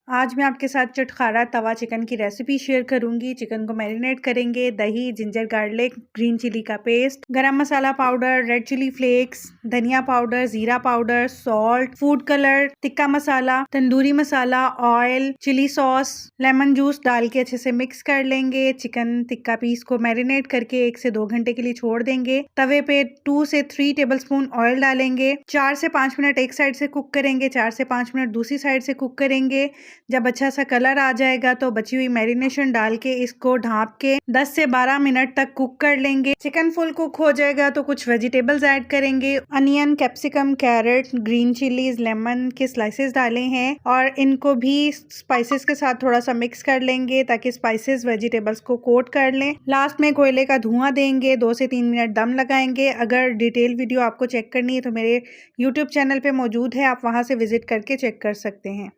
आज मैं आपके साथ चटखारा तवा चिकन की रेसिपी शेयर करूंगी। चिकन को मैरिनेट करेंगे। दही, जिंजर गार्लिक, ग्रीन चिली का paste, garam masala powder, red chilli flakes, धनिया पाउडर, जीरा powder, salt, food colour, tikka masala, tandoori masala, oil, chilli sauce, lemon juice डाल के अच्छे से मिक्स कर लेंगे। चिकन टिक्का पीस को मैरिनेट करके 1 से 2 घंटे के लिए छोड़ देंगे। तवे पे 2 से 3 टेबलस्पून ऑयल डालेंगे। 4 से 5 मिनट एक साइड से कुक करेंगे, 4 से 5 मिनट दूसरी साइड से कुक करेंगे। जब अच्छा सा कलर आ जाएगा तो बची हुई मैरिनेशन डाल के इसको ढाँप के 10 से 12 मिनट तक कुक कर लेंगे। चिकन फुल कुक हो जाएगा तो कुछ वेजिटेबल्स ऐड करेंगे। Onion, capsicum, carrot, green chillies, lemon के स्लाइसेस डाले हैं और इनको भी स्पाइसेस के साथ थोड़ा सा मिक्स कर लेंगे ताकि स्पाइसेस वेजिटेबल्स को कोट कर लें। लास्ट में कोयले का धुआं देंगे, 2 से 3 मिनट दम लगाएंगे। अगर डिटेल वीडियो आपको चेक करनी है तो मेरे यूट्यूब चैनल पे मौजूद है, आप वहां से विजिट करके चेक कर सकते हैं।